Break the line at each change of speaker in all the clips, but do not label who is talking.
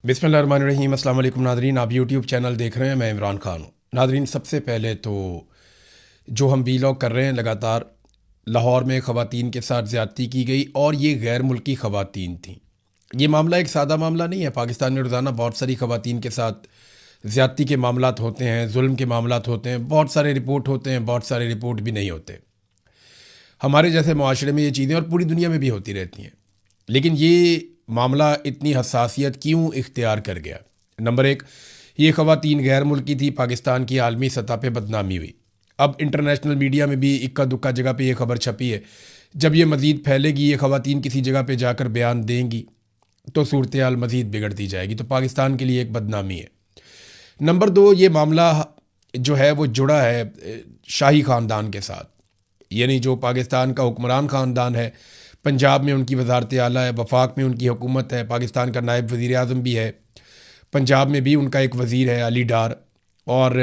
बिस्मिल्लाहिर्रहमानिर्रहीम। अस्सलाम वालेकुम नादरीन, आप यूट्यूब चैनल देख रहे हैं, मैं इमरान खान हूँ। नादरीन, सबसे पहले तो जो हम वीलॉग कर रहे हैं लगातार, लाहौर में ख़वातीन के साथ ज़्यादती की गई और ये गैर मुल्की ख़वातीन थीं। ये मामला एक सादा मामला नहीं है। पाकिस्तान में रोज़ाना बहुत सारी ख़वातीन के साथ ज़्यादती के मामलात होते हैं, जुल्म के मामलात होते हैं, बहुत सारे रिपोर्ट होते हैं, बहुत सारे रिपोर्ट भी नहीं होते। हमारे जैसे मुआशरे में ये चीज़ें और पूरी दुनिया में भी होती रहती हैं। लेकिन ये मामला इतनी हसासियत क्यों इख्तियार कर गया? नंबर एक, ये ख़वातीन गैर मुल्की थी, पाकिस्तान की आलमी सतह पे बदनामी हुई। अब इंटरनेशनल मीडिया में भी इक्का दुक्का जगह पे ये खबर छपी है। जब ये मज़ीद फैलेगी, ये ख़वातीन किसी जगह पे जाकर बयान देंगी तो सूरत हाल मज़ीद बिगड़ती जाएगी। तो पाकिस्तान के लिए एक बदनामी है। नंबर दो, ये मामला जो है वो जुड़ा है शाही ख़ानदान के साथ, यानी जो पाकिस्तान का हुक्मरान ख़ानदान है। पंजाब में उनकी वजारत आला है, वफाक में उनकी हुकूमत है, पाकिस्तान का नायब वज़ीर आज़म भी है, पंजाब में भी उनका एक वज़ीर है अली डार, और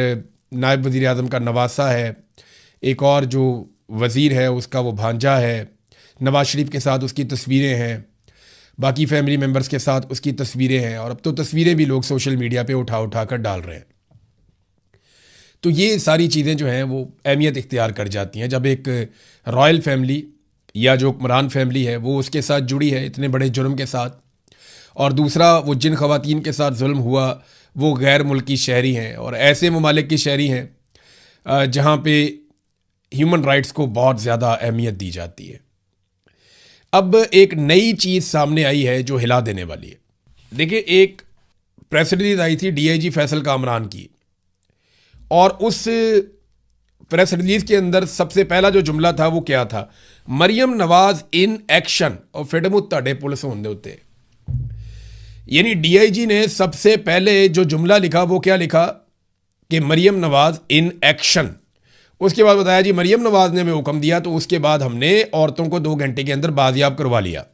नायब वज़ीर आज़म का नवासा है, एक और जो वज़ीर है उसका वो भांजा है। नवाज शरीफ के साथ उसकी तस्वीरें हैं, बाकी फैमिली मेम्बर्स के साथ उसकी तस्वीरें हैं, और अब तो तस्वीरें भी लोग सोशल मीडिया पे उठा उठा कर डाल रहे हैं। तो ये सारी चीज़ें जो हैं वो अहमियत इख्तियार कर जाती हैं जब एक रॉयल फैमिली या जो हुक्मरान फैमिली है वो उसके साथ जुड़ी है इतने बड़े जुर्म के साथ। और दूसरा, वो जिन ख़वातीन के साथ जुल्म हुआ वो गैर मुल्की शहरी हैं और ऐसे ममालिक की शहरी हैं जहाँ पे ह्यूमन राइट्स को बहुत ज़्यादा अहमियत दी जाती है। अब एक नई चीज़ सामने आई है जो हिला देने वाली है। देखिए, एक प्रेस रिलीज आई थी DIG फैसल कामरान की, और उस प्रेस रिलीज के अंदर सबसे पहला जो जुमला था वो क्या था? मरियम नवाज इन एक्शन और फिडमू ताड़े पुलिस होने उत्ते। यानी DIG ने सबसे पहले जो जुमला लिखा वो क्या लिखा कि मरियम नवाज इन एक्शन। उसके बाद बताया जी मरियम नवाज ने हमें हुक्म दिया तो उसके बाद हमने औरतों को 2 घंटे के अंदर बाजियाब करवा लिया।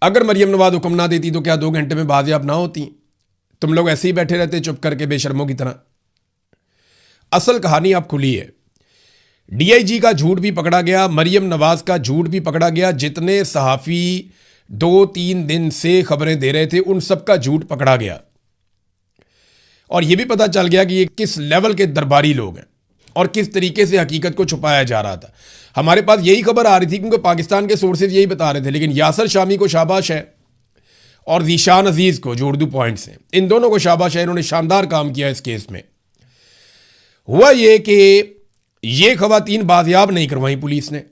अगर मरियम नवाज हुक्म ना देती तो क्या 2 घंटे में बाजियाब ना होती? तुम लोग ऐसे ही बैठे रहते चुप करके बेशर्मों की तरह। असल कहानी अब खुली है। DIG का झूठ भी पकड़ा गया, मरियम नवाज का झूठ भी पकड़ा गया। जितने सहाफ़ी 2-3 दिन से खबरें दे रहे थे उन सब का झूठ पकड़ा गया, और यह भी पता चल गया कि ये किस लेवल के दरबारी लोग हैं और किस तरीके से हकीकत को छुपाया जा रहा था। हमारे पास यही खबर आ रही थी क्योंकि पाकिस्तान के सोर्सेज यही बता रहे थे, लेकिन यासर शामी को शाबाश है और ज़ीशान अजीज़ को, जो उर्दू पॉइंट्स हैं, इन दोनों को शाबाश है। इन्होंने शानदार काम किया इस केस में। हुआ ये कि ये ख़वातीन बाजियाब नहीं करवाई पुलिस ने,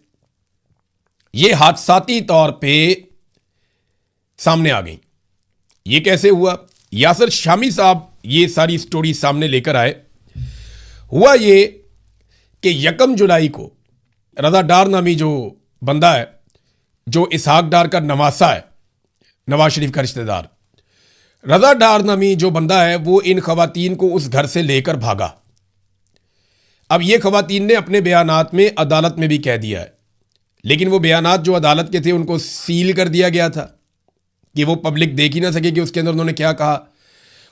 ये हादसाती तौर पे सामने आ गई। ये कैसे हुआ? यासर शामी साहब ये सारी स्टोरी सामने लेकर आए। हुआ ये कि 1 जुलाई को रज़ा डार नामी जो बंदा है, जो इसहाक डार का नवासा है, नवाज शरीफ का रिश्तेदार, रज़ा डार नामी जो बंदा है वो इन ख़वातीन को उस घर से लेकर भागा। अब ये ख़वातीन ने अपने बयानात में अदालत में भी कह दिया है, लेकिन वो बयानात जो अदालत के थे उनको सील कर दिया गया था कि वो पब्लिक देख ही ना सके कि उसके अंदर उन्होंने क्या कहा।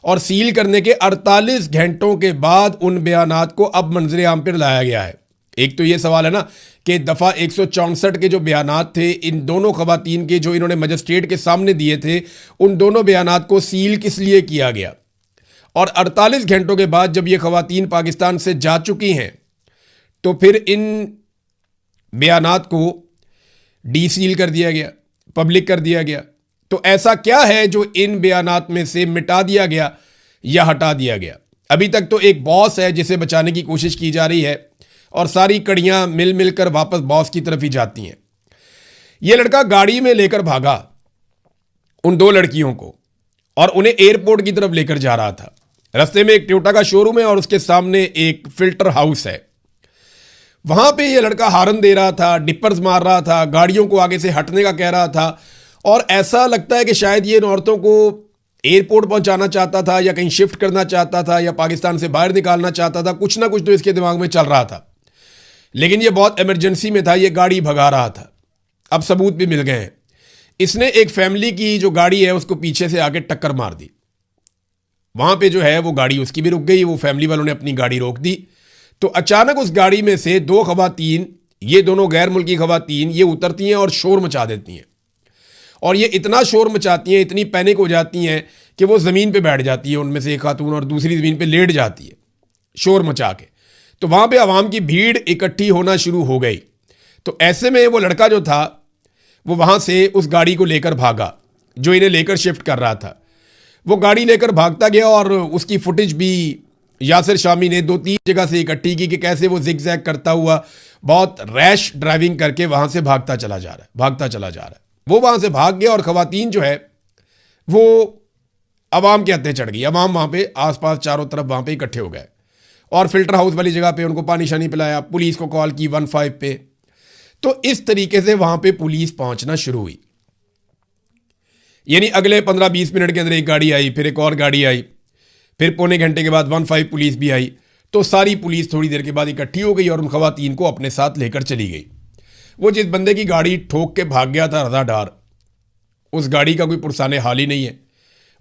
और सील करने के 48 घंटों के बाद उन बयानात को अब मंजर आम पर लाया गया है। एक तो ये सवाल है ना कि दफ़ा 164 के जो बयानात थे इन दोनों ख़वातीन के, जो इन्होंने मजिस्ट्रेट के सामने दिए थे, उन दोनों बयानात को सील किस लिए किया गया? और 48 घंटों के बाद जब ये ख़वातीन पाकिस्तान से जा चुकी हैं तो फिर इन बयानात को डीसील कर दिया गया, पब्लिक कर दिया गया। तो ऐसा क्या है जो इन बयानात में से मिटा दिया गया या हटा दिया गया? अभी तक तो एक बॉस है जिसे बचाने की कोशिश की जा रही है और सारी कड़ियां मिल मिलकर वापस बॉस की तरफ ही जाती हैं। यह लड़का गाड़ी में लेकर भागा उन 2 लड़कियों को और उन्हें एयरपोर्ट की तरफ लेकर जा रहा था। रास्ते में एक टोयोटा का शोरूम है और उसके सामने एक फिल्टर हाउस है। वहां पे ये लड़का हारन दे रहा था, डिपर्स मार रहा था, गाड़ियों को आगे से हटने का कह रहा था, और ऐसा लगता है कि शायद ये इन औरतों को एयरपोर्ट पहुंचाना चाहता था या कहीं शिफ्ट करना चाहता था या पाकिस्तान से बाहर निकालना चाहता था। कुछ ना कुछ तो इसके दिमाग में चल रहा था, लेकिन ये बहुत इमरजेंसी में था, ये गाड़ी भगा रहा था। अब सबूत भी मिल गए हैं। इसने एक फैमिली की जो गाड़ी है उसको पीछे से आके टक्कर मार दी। वहां पे जो है वो गाड़ी उसकी भी रुक गई, वो फैमिली वालों ने अपनी गाड़ी रोक दी। तो अचानक उस गाड़ी में से 2 ख़वातीन, ये दोनों गैर मुल्की ख़वातीन, ये उतरती हैं और शोर मचा देती हैं और ये इतना शोर मचाती हैं, इतनी पैनिक हो जाती हैं कि वो ज़मीन पे बैठ जाती है उनमें से एक खातून, और दूसरी ज़मीन पे लेट जाती है शोर मचा के। तो वहाँ पे आवाम की भीड़ इकट्ठी होना शुरू हो गई। तो ऐसे में वो लड़का जो था वो वहाँ से उस गाड़ी को लेकर भागा जो इन्हें लेकर शिफ्ट कर रहा था। वो गाड़ी लेकर भागता गया और उसकी फुटेज भी यासिर शामी ने 2-3 जगह से इकट्ठी की कि कैसे वो जिग जैग करता हुआ बहुत रैश ड्राइविंग करके वहाँ से भागता चला जा रहा है। वो वहाँ से भाग गया और ख़वातीन जो है वो अवाम के हत्थे चढ़ गई। अवाम वहाँ पे आसपास चारों तरफ वहाँ पे इकट्ठे हो गए और फिल्टर हाउस वाली जगह पे उनको पानी शानी पिलाया, पुलिस को कॉल की 15 पे। तो इस तरीके से वहाँ पे पुलिस पहुँचना शुरू हुई। यानी अगले 15-20 मिनट के अंदर एक गाड़ी आई, फिर एक और गाड़ी आई, फिर पौने घंटे के बाद 15 पुलिस भी आई। तो सारी पुलिस थोड़ी देर के बाद इकट्ठी हो गई और उन ख़वातीन को अपने साथ लेकर चली गई। वो जिस बंदे की गाड़ी ठोक के भाग गया था रज़ादार, उस गाड़ी का कोई पुरसाने हाल ही नहीं है।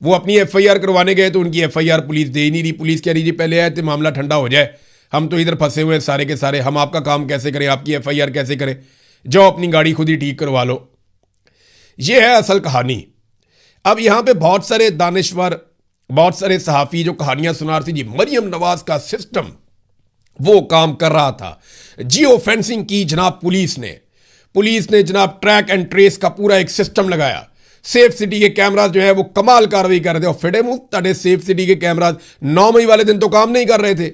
वो अपनी FIR करवाने गए तो उनकी FIR पुलिस दे ही नहीं रही। पुलिस कह रही जी पहले आए थे मामला ठंडा हो जाए, हम तो इधर फंसे हुए सारे के सारे, हम आपका काम कैसे करें, आपकी FIR कैसे करें, जाओ अपनी गाड़ी खुद ही ठीक करवा लो। ये है असल कहानी। अब यहाँ पे बहुत सारे दानिश्वर, बहुत सारे सहाफ़ी जो कहानियाँ सुना रहे थे जी मरियम नवाज का सिस्टम वो काम कर रहा था। जियो फेंसिंग की जनाब पुलिस ने जनाब ट्रैक एंड ट्रेस का पूरा एक सिस्टम लगाया। सेफ सिटी के कैमराज जो है वो कमाल कार्रवाई कर रहे थे। और फिडे मुंह तड़े सेफ सिटी के कैमराज 9 मई वाले दिन तो काम नहीं कर रहे थे।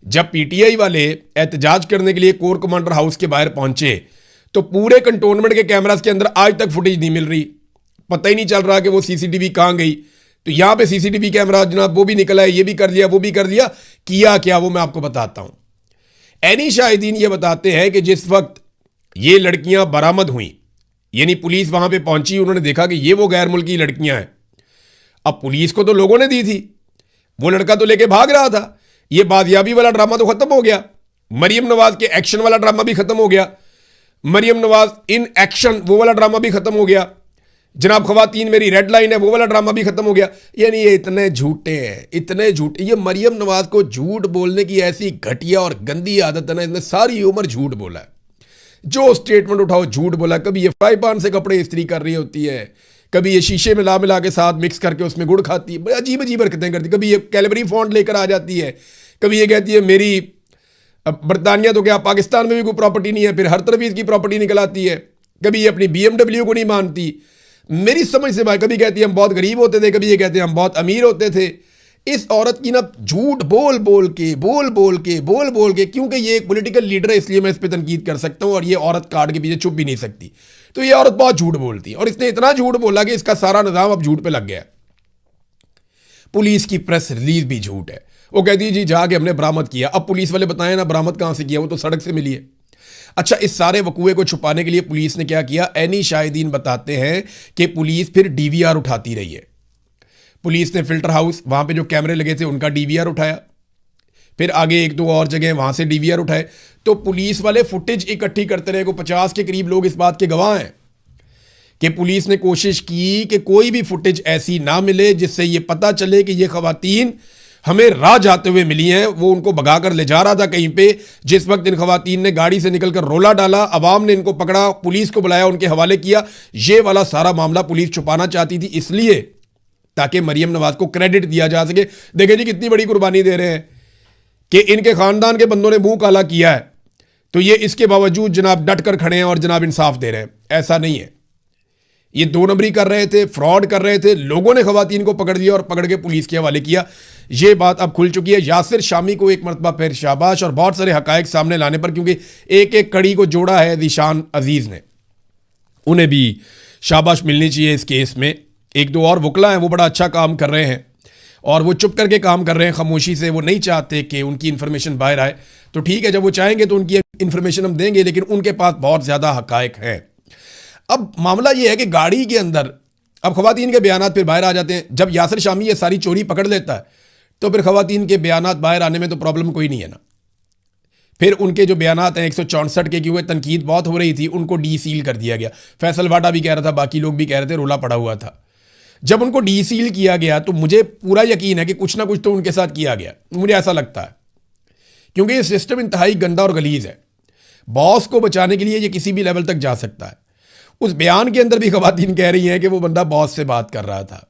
जब PTI वाले एहतजाज करने के लिए कोर कमांडर हाउस के बाहर पहुंचे तो पूरे कंटोनमेंट के कैमराज के अंदर आज तक फुटेज नहीं मिल रही। पता ही नहीं चल रहा कि वो CCTV कहाँ गई। तो यहां पे CCTV कैमरा जनाब वो भी निकला है, ये भी कर दिया, वो भी कर दिया। किया क्या वो मैं आपको बताता हूं। एनी शाहिदीन ये बताते हैं कि जिस वक्त ये लड़कियां बरामद हुई, यानी पुलिस वहां पे पहुंची, उन्होंने देखा कि ये वो गैर मुल्की लड़कियां हैं। अब पुलिस को तो लोगों ने दी थी, वो लड़का तो लेके भाग रहा था। ये बाजियाबी वाला ड्रामा तो खत्म हो गया। मरियम नवाज के एक्शन वाला ड्रामा भी खत्म हो गया। मरियम नवाज इन एक्शन वो वाला ड्रामा भी खत्म हो गया। जनाब ख़वातीन मेरी रेड लाइन है वो वाला ड्रामा भी खत्म हो गया। यानी ये इतने झूठे हैं, इतने झूठे। ये मरियम नवाज को झूठ बोलने की ऐसी घटिया और गंदी आदत है ना, इसने सारी उम्र झूठ बोला है। जो स्टेटमेंट उठाओ झूठ बोला। कभी ये फ्राई पैन से कपड़े इस्त्री कर रही होती है, कभी ये शीशे मिला मिला के साथ मिक्स करके उसमें गुड़ खाती है, बड़ी अजीब अजीब हरकतें करती है। कभी ये कैलबरी फॉन्ट लेकर आ जाती है, कभी ये कहती है मेरी बरतानिया तो क्या पाकिस्तान में भी कोई प्रॉपर्टी नहीं है, फिर हर तरफ इसकी प्रॉपर्टी निकल आती है। कभी ये अपनी BMW को नहीं मानती, मेरी समझ से भाई। कभी कहती है हम बहुत गरीब होते थे, कभी ये कहते हैं हम बहुत अमीर होते थे। इस औरत की ना झूठ बोल बोल के, क्योंकि ये एक पॉलिटिकल लीडर है इसलिए मैं इस पर तनकीद कर सकता हूं, और ये औरत कार्ड के पीछे छुप भी नहीं सकती। तो ये औरत बहुत झूठ बोलती है और इसने इतना झूठ बोला कि इसका सारा निजाम अब झूठ पे लग गया। पुलिस की प्रेस रिलीज भी झूठ है। वो कहती है जी जाके हमने बरामद किया। अब पुलिस वाले बताएं ना बरामद कहां से किया, वो तो सड़क से मिली है। अच्छा, इस सारे वकूए को छुपाने के लिए पुलिस ने क्या किया? एनी शाहिदीन बताते हैं कि पुलिस फिर DVR उठाती रही है। पुलिस ने फिल्टर हाउस वहां पे जो कैमरे लगे थे उनका DVR उठाया, फिर आगे 1-2 और जगह वहां से DVR उठाए। तो पुलिस वाले फुटेज इकट्ठी करते रहे। को 50 के करीब लोग इस बात के गवाह हैं कि पुलिस ने कोशिश की कि कोई भी फुटेज ऐसी ना मिले जिससे ये पता चले कि ये खवातीन हमें राह जाते हुए मिली हैं। वो उनको भगा कर ले जा रहा था कहीं पे। जिस वक्त इन खवातीन ने गाड़ी से निकलकर रोला डाला, अवाम ने इनको पकड़ा, पुलिस को बुलाया, उनके हवाले किया। ये वाला सारा मामला पुलिस छुपाना चाहती थी इसलिए ताकि मरियम नवाज को क्रेडिट दिया जा सके। देखें जी कितनी बड़ी कुर्बानी दे रहे हैं कि इनके खानदान के बंदों ने मुंह काला किया है, तो ये इसके बावजूद जनाब डट कर खड़े हैं और जनाब इंसाफ दे रहे हैं। ऐसा नहीं है, ये 2 नंबरी कर रहे थे, फ्रॉड कर रहे थे। लोगों ने खवातीन को पकड़ दिया और पकड़ के पुलिस के हवाले किया। ये बात अब खुल चुकी है। यासिर शामी को एक मरतबा फिर शाबाश, और बहुत सारे हकायक सामने लाने पर, क्योंकि एक एक कड़ी को जोड़ा है ज़ीशान अजीज़ ने, उन्हें भी शाबाश मिलनी चाहिए इस केस में। 1-2 और वकला हैं, वो बड़ा अच्छा काम कर रहे हैं और वो चुप करके काम कर रहे हैं खामोशी से। वो नहीं चाहते कि उनकी इन्फॉर्मेशन बाहर आए। तो ठीक है, जब वो चाहेंगे तो उनकी इन्फॉर्मेशन हम देंगे, लेकिन उनके पास बहुत ज़्यादा हकायक हैं। अब मामला ये है कि गाड़ी के अंदर अब खवातीन के बयानात फिर बाहर आ जाते हैं। जब यासिर शामी ये सारी चोरी पकड़ लेता है तो फिर खवातीन के बयानात बाहर आने में तो प्रॉब्लम कोई नहीं है ना। फिर उनके जो बयानात हैं 164 के, क्योंकि तनकीद बहुत हो रही थी, उनको डीसील कर दिया गया। फैसल वाडा भी कह रहा था, बाकी लोग भी कह रहे थे, रोला पड़ा हुआ था। जब उनको डीसील किया गया तो मुझे पूरा यकीन है कि कुछ ना कुछ तो उनके साथ किया गया, मुझे ऐसा लगता है, क्योंकि ये सिस्टम इंतहाई गंदा और गलीज है। बॉस को बचाने के लिए ये किसी भी लेवल तक जा सकता है। उस बयान के अंदर भी खवातीन कह रही हैं कि वो बंदा बॉस से बात कर रहा था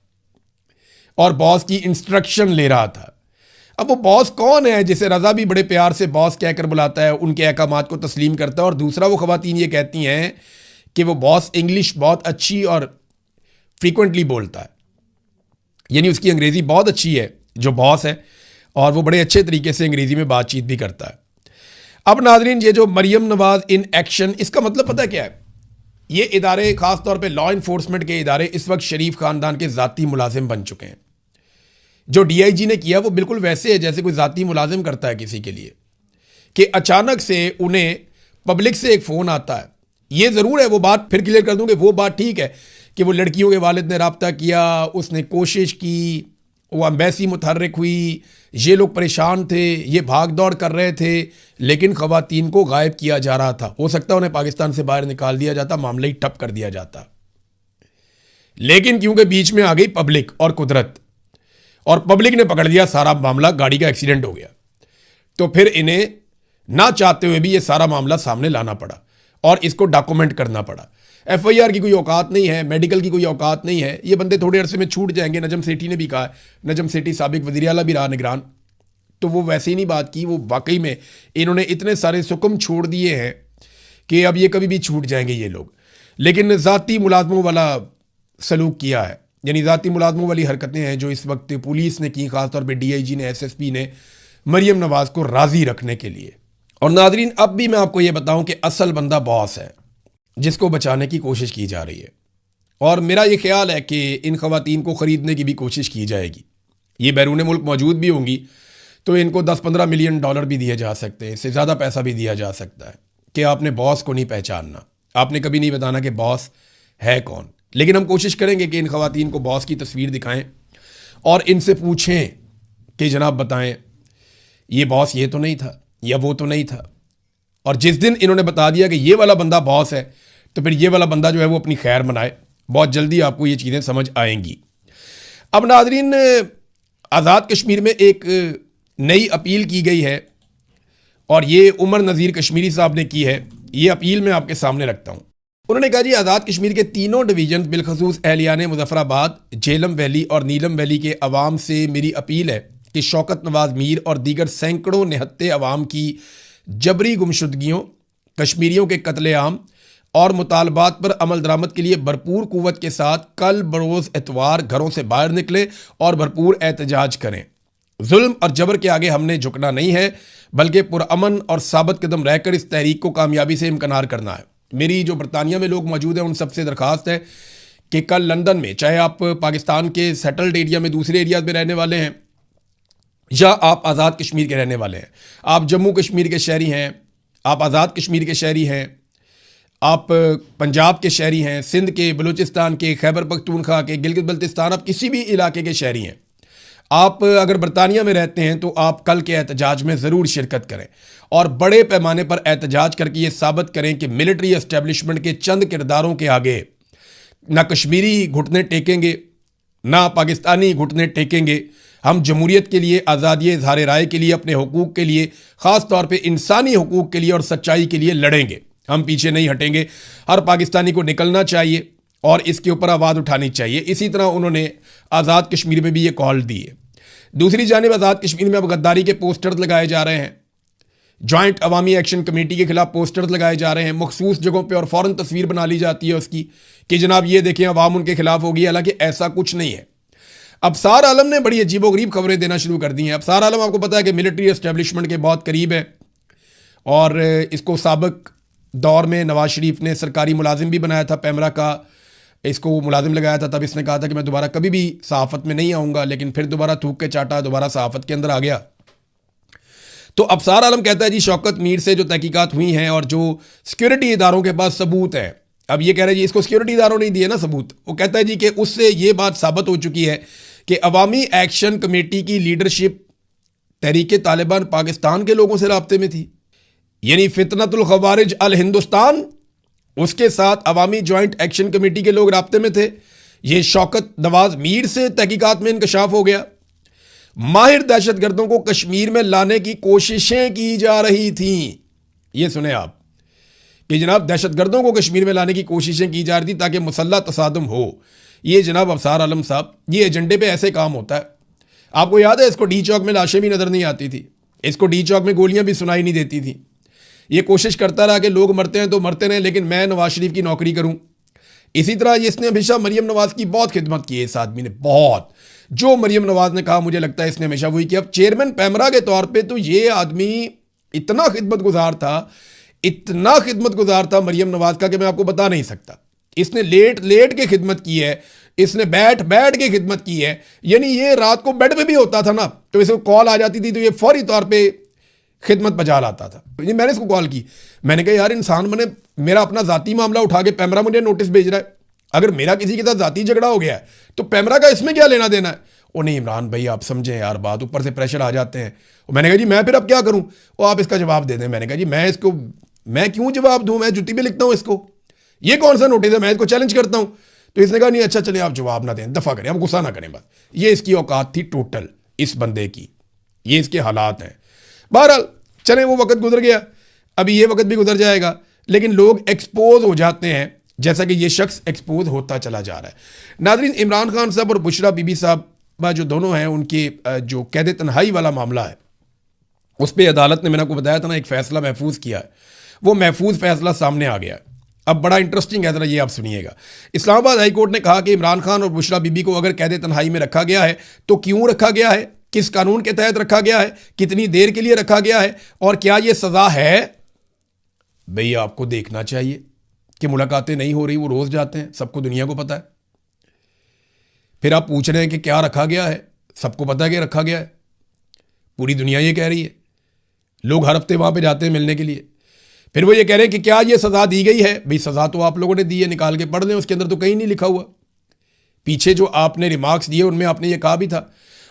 और बॉस की इंस्ट्रक्शन ले रहा था। अब वो बॉस कौन है जिसे रजा भी बड़े प्यार से बॉस कहकर बुलाता है, उनके अहकामात को तस्लीम करता है, और दूसरा वो खवातीन ये कहती हैं कि वो बॉस इंग्लिश बहुत अच्छी और फ्रीक्वेंटली बोलता है, यानी उसकी अंग्रेज़ी बहुत अच्छी है जो बॉस है, और वो बड़े अच्छे तरीके से अंग्रेज़ी में बातचीत भी करता है। अब नाजरीन, ये जो मरियम नवाज इन एक्शन, इसका मतलब पता क्या है? ये इदारे, ख़ास तौर पे लॉ इन्फोर्समेंट के इदारे, इस वक्त शरीफ ख़ानदान के ज़ाती मुलाजिम बन चुके हैं। जो डीआईजी ने किया वो बिल्कुल वैसे है जैसे कोई ज़ाती मुलाजिम करता है किसी के लिए, कि अचानक से उन्हें पब्लिक से एक फ़ोन आता है। ये ज़रूर है, वो बात फिर क्लियर कर दूँ कि वो बात ठीक है कि वो लड़कियों के वालिद ने रब्ता किया, उसने कोशिश की, वो एम्बेसी मुतहर्रिक हुई, ये लोग परेशान थे, ये भाग दौड़ कर रहे थे, लेकिन ख़वातीन को गायब किया जा रहा था। हो सकता है उन्हें पाकिस्तान से बाहर निकाल दिया जाता, मामला ही ठप कर दिया जाता, लेकिन क्योंकि बीच में आ गई पब्लिक और कुदरत, और पब्लिक ने पकड़ लिया सारा मामला, गाड़ी का एक्सीडेंट हो गया, तो फिर इन्हें ना चाहते हुए भी ये सारा मामला सामने लाना पड़ा और इसको डॉक्यूमेंट करना पड़ा। एफआईआर की कोई औकात नहीं है, मेडिकल की कोई औकात नहीं है, ये बंदे थोड़े अरसे में छूट जाएंगे। नजम सेठी ने भी कहा है, नजम सेठी साबिक वज़ीर आला भी रहा निगरान, तो वो वैसे ही नहीं बात की, वो वाकई में इन्होंने इतने सारे सुकम छोड़ दिए हैं कि अब ये कभी भी छूट जाएंगे ये लोग। लेकिन ज़ाती मुलाजमों वाला सलूक किया है, यानी ज़ाती मुलाजमों वाली हरकतें हैं जो इस वक्त पुलिस ने की, ख़ासतौर पर डीआईजी ने, एसएसपी ने, मरियम नवाज़ को राज़ी रखने के लिए। और नाजरीन, अब भी मैं आपको ये बताऊं कि असल बंदा बॉस है जिसको बचाने की कोशिश की जा रही है, और मेरा ये ख्याल है कि इन खवातीन को ख़रीदने की भी कोशिश की जाएगी। ये बैरून मुल्क मौजूद भी होंगी तो इनको 10-15 मिलियन डॉलर भी दिए जा सकते हैं, इससे ज़्यादा पैसा भी दिया जा सकता है कि आपने बॉस को नहीं पहचानना, आपने कभी नहीं बताना कि बॉस है कौन। लेकिन हम कोशिश करेंगे कि इन खवातीन को बॉस की तस्वीर दिखाएं और इनसे पूछें कि जनाब बताएं, ये बॉस ये तो नहीं था या वो तो नहीं था। और जिस दिन इन्होंने बता दिया कि ये वाला बंदा बॉस है, तो फिर ये वाला बंदा जो है वो अपनी खैर मनाए। बहुत जल्दी आपको ये चीज़ें समझ आएंगी। अब नाजरीन, आज़ाद कश्मीर में एक नई अपील की गई है और ये उमर नज़ीर कश्मीरी साहब ने की है। ये अपील मैं आपके सामने रखता हूँ। उन्होंने कहा, जी आज़ाद कश्मीर के तीनों डिवीजन बिलखसूस एहलियान मुजफ्फराबाद, झेलम वैली और नीलम वैली के अवाम से मेरी अपील है कि शौकत नवाज मीर और दीगर सैकड़ों निहत्ते अवाम की जबरी गुमशुदगियों, कश्मीरियों के कत्लेआम और मुतालबात पर अमल दरामद के लिए भरपूर कुव्वत के साथ कल बरोज़ एतवार घरों से बाहर निकले और भरपूर एहतजाज करें। जुल्म और जबर के आगे हमने झुकना नहीं है, बल्कि पुरअमन और साबित कदम रहकर इस तहरीक को कामयाबी से इम्कनार करना है। मेरी जो बरतानिया में लोग मौजूद हैं उन सबसे दरख्वास्त है कि कल लंदन में, चाहे आप पाकिस्तान के सेटल्ड एरिया में दूसरे एरियाज में रहने वाले हैं या आप आज़ाद कश्मीर के रहने वाले हैं, आप जम्मू कश्मीर के शहरी हैं, आप आज़ाद कश्मीर के शहरी हैं, आप पंजाब के शहरी हैं, सिंध के, बलूचिस्तान के, खैबर पख्तूनख्वा के, गिलगित बल्तिस्तान, आप किसी भी इलाके के शहरी हैं, आप अगर बरतानिया में रहते हैं तो आप कल के एहतजाज में ज़रूर शिरकत करें और बड़े पैमाने पर एहतजाज करके ये साबित करें कि मिलिट्री एस्टेब्लिशमेंट के चंद किरदारों के आगे ना कश्मीरी घुटने टेकेंगे, ना पाकिस्तानी घुटने टेकेंगे। हम जमहूरियत के लिए, आज़ादी इज़हार राय के लिए, अपने हुकूक के लिए, ख़ास तौर पे इंसानी हुकूक के लिए और सच्चाई के लिए लड़ेंगे। हम पीछे नहीं हटेंगे। हर पाकिस्तानी को निकलना चाहिए और इसके ऊपर आवाज़ उठानी चाहिए। इसी तरह उन्होंने आज़ाद कश्मीर में भी ये कॉल दी है। दूसरी जानिब आज़ाद कश्मीर में अब गद्दारी के पोस्टर्स लगाए जा रहे हैं, जॉइंट अवामी एक्शन कमेटी के खिलाफ पोस्टर्स लगाए जा रहे हैं मखसूस जगहों पे, और फ़ौरन तस्वीर बना ली जाती है उसकी कि जनाब ये देखें अवाम उनके खिलाफ होगी, हालांकि ऐसा कुछ नहीं है। अबसार आलम ने बड़ी अजीबोगरीब खबरें देना शुरू कर दी हैं। अबसार आलम आपको पता है कि मिलिट्री एस्टेब्लिशमेंट के बहुत करीब है और इसको साबिक दौर में नवाज शरीफ ने सरकारी मुलाजिम भी बनाया था, पैमरा का इसको मुलाजिम लगाया था। तब इसने कहा था कि मैं दोबारा कभी भी सहाफ़त में नहीं आऊँगा, लेकिन फिर दोबारा थूक के चाटा, दोबारा सहाफ़त के अंदर आ गया। तो अबसार आलम कहता है जी शौकत मीर से जो तहकीकात हुई हैं और जो सिक्योरिटी इदारों के पास सबूत है, अब ये कह रहे हैं जी इसको सिक्योरिटी इदारों ने दिए ना सबूत, वो कहता है जी कि उससे ये बात साबित हो चुकी है कि अवामी एक्शन कमेटी की लीडरशिप तहरीक तालिबान पाकिस्तान के लोगों से राब्ते में थी, यानी फितनतुल खवारिज अल हिंदुस्तान, उसके साथ अवामी जॉइंट एक्शन कमेटी के लोग राब्ते में थे। ये शौकत नवाज मीर से तहकीकात में इंकशाफ हो गया। माहिर दहशतगर्दों को कश्मीर में लाने की कोशिशें की जा रही थीं। ये सुने आप कि जनाब दहशतगर्दों को कश्मीर में लाने की कोशिशें की जा रही थी ताकि मुसल्लह तसादुम हो। ये जनाब अफसार आलम साहब, ये एजेंडे पे ऐसे काम होता है। आपको याद है इसको डी चौक में लाशें भी नज़र नहीं आती थी, इसको डी चौक में गोलियां भी सुनाई नहीं देती थी। ये कोशिश करता रहा कि लोग मरते हैं तो मरते रहें, लेकिन मैं नवाज शरीफ की नौकरी करूं। इसी तरह इसने हमेशा मरीम नवाज की बहुत खिदमत की है। इस आदमी ने बहुत, जो मरीम नवाज ने कहा मुझे लगता है इसने हमेशा वही किया। अब चेयरमैन पैमरा के तौर पे तो ये आदमी इतना खिदमत गुजार था, इतना खिदमत गुजार था मरीम नवाज का कि मैं आपको बता नहीं सकता। इसने लेट लेट के खिदमत की है, इसने बैठ बैठ के खिदमत की है। यानी ये रात को बेड पे भी होता था ना, तो इसे कॉल आ जाती थी तो ये फौरी तौर पे खिदमत बजा लाता था। मैंने इसको कॉल की, मैंने कहा यार इंसान बने, मेरा अपना जाती मामला उठा के पैमरा मुझे नोटिस भेज रहा है। अगर मेरा किसी के साथ जाती झगड़ा हो गया है तो पैमरा का इसमें क्या लेना देना है। वो नहीं इमरान भाई आप समझें यार बात, ऊपर से प्रेशर आ जाते हैं। मैंने कहा जी मैं फिर अब क्या करूं, वो आप इसका जवाब दे दें। मैंने कहा जी मैं क्यों जवाब दूं, मैं जुत्ती पे लिखता हूं इसको, ये कौन सा नोटिस है, मैं इसको चैलेंज करता हूं। तो इसने कहा नहीं अच्छा चले आप जवाब ना दें, दफा करें, आप गुस्सा ना करें बस। ये इसकी औकात थी टोटल इस बंदे की, ये इसके हालात हैं। बहरहाल चले वो वक्त गुजर गया, अभी ये वक्त भी गुजर जाएगा, लेकिन लोग एक्सपोज हो जाते हैं जैसा कि ये शख्स एक्सपोज होता चला जा रहा है। नाज़रीन, इमरान खान साहब और बुशरा बीबी साहब जो दोनों हैं, उनके जो कैद तन्हाई वाला मामला है उस पर अदालत ने, मैंने आपको बताया था ना, एक फ़ैसला महफूज किया है। वो महफूज फ़ैसला सामने आ गया। अब बड़ा इंटरेस्टिंग है, ज़रा ये आप सुनिएगा। इस्लामाबाद हाई कोर्ट ने कहा कि इमरान खान और बुशरा बीबी को अगर कैद तन्हाई में रखा गया है तो क्यों रखा गया है, किस कानून के तहत रखा गया है, कितनी देर के लिए रखा गया है, और क्या ये सज़ा है। भैया आपको देखना चाहिए कि मुलाकातें नहीं हो रही, वो रोज़ जाते हैं, सबको दुनिया को पता है। फिर आप पूछ रहे हैं कि क्या रखा गया है, सबको पता है कि रखा गया है, पूरी दुनिया ये कह रही है, लोग हर हफ्ते वहाँ पे जाते हैं मिलने के लिए। फिर वो ये कह रहे हैं कि क्या ये सज़ा दी गई है। भाई सज़ा तो आप लोगों ने दी है, निकाल के पढ़ लें, उसके अंदर तो कहीं नहीं लिखा हुआ। पीछे जो आपने रिमार्क्स दिए उनमें आपने ये कहा भी था,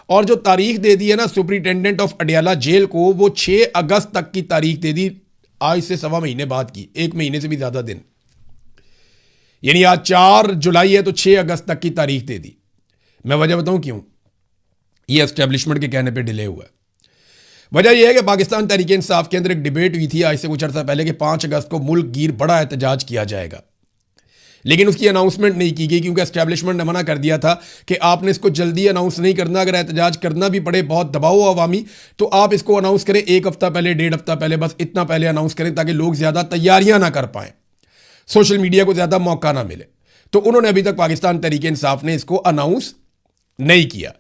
और जो तारीख दे दी है ना सुपरिटेंडेंट ऑफ अडियाला जेल को, वो 6 अगस्त तक की तारीख दे दी, आज से 1.25 महीने बाद की, 1 महीने से भी ज़्यादा दिन। यानी आज 4 जुलाई है तो 6 अगस्त तक की तारीख दे दी। मैं वजह बताऊं क्यों, ये एस्टेब्लिशमेंट के कहने पे डिले हुआ है। वजह यह है कि पाकिस्तान तहरीक इंसाफ के अंदर एक डिबेट हुई थी आज से कुछ अर्सा पहले कि 5 अगस्त को मुल्क गिर बड़ा एहतजाज किया जाएगा, लेकिन उसकी अनाउंसमेंट नहीं की गई क्योंकि एस्टेब्लिशमेंट ने मना कर दिया था कि आपने इसको जल्दी अनाउंस नहीं करना। अगर एहतजाज करना भी पड़े, बहुत दबाव हो अवामी, तो आप इसको अनाउंस करें 1 हफ्ता पहले, 1.5 हफ्ता पहले, बस इतना पहले अनाउंस करें ताकि लोग ज़्यादा तैयारियां ना कर पाएँ, सोशल मीडिया को ज़्यादा मौका ना मिले। तो उन्होंने अभी तक पाकिस्तान तहरीक इंसाफ ने इसको अनाउंस नहीं किया।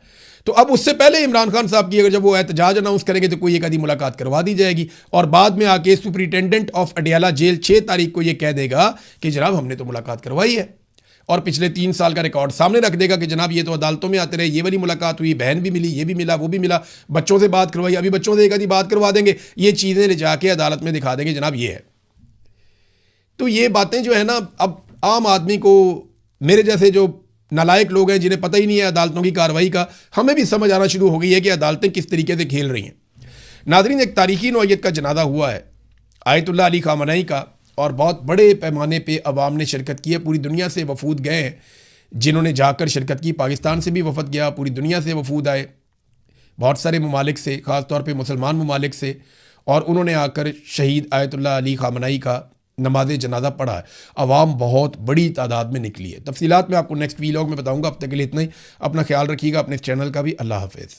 तो अब उससे पहले इमरान खान साहब की अगर जब वो एहतजाज अनाउंस करेंगे तो कोई एक आधी मुलाकात करवा दी जाएगी, और बाद में आके सुपरिटेंडेंट ऑफ अडियाला जेल 6 तारीख को ये कह देगा कि जनाब हमने तो मुलाकात करवाई है, और पिछले 3 साल का रिकॉर्ड सामने रख देगा कि जनाब ये तो अदालतों में आते रहे, ये वाली मुलाकात हुई, बहन भी मिली, ये भी मिला, वो भी मिला, बच्चों से बात करवाई, अभी बच्चों से एक आधी बात करवा देंगे, ये चीज़ें ले जाके अदालत में दिखा देंगे जनाब ये है। तो ये बातें जो है ना, अब आम आदमी को, मेरे जैसे जो नालायक लोग हैं जिन्हें पता ही नहीं है अदालतों की कार्रवाई का, हमें भी समझ आना शुरू हो गई है कि अदालतें किस तरीके से खेल रही हैं। नाज़रीन, एक तारीखी नौयत का जनाजा हुआ है आयतुल्लाह अली खामनेई का, और बहुत बड़े पैमाने पे अवाम ने शिरकत की है। पूरी दुनिया से वफूद गए हैं जिन्होंने जाकर शिरकत की। पाकिस्तान से भी वफद गया, पूरी दुनिया से वफूद आए, बहुत सारे ममालिक से, ख़ास तौर पे मुसलमान ममालिक से, और उन्होंने आकर शहीद आयतुल्लाह अली खामनेई का नमाज जनाजा पढ़ा है। अवाम बहुत बड़ी तादाद में निकली है। तफसीलात मैं आपको नेक्स्ट वीलॉग में बताऊँगा। अब तक के लिए इतना ही। अपना ख्याल रखिएगा, अपने इस चैनल का भी। अल्लाह हाफिज़।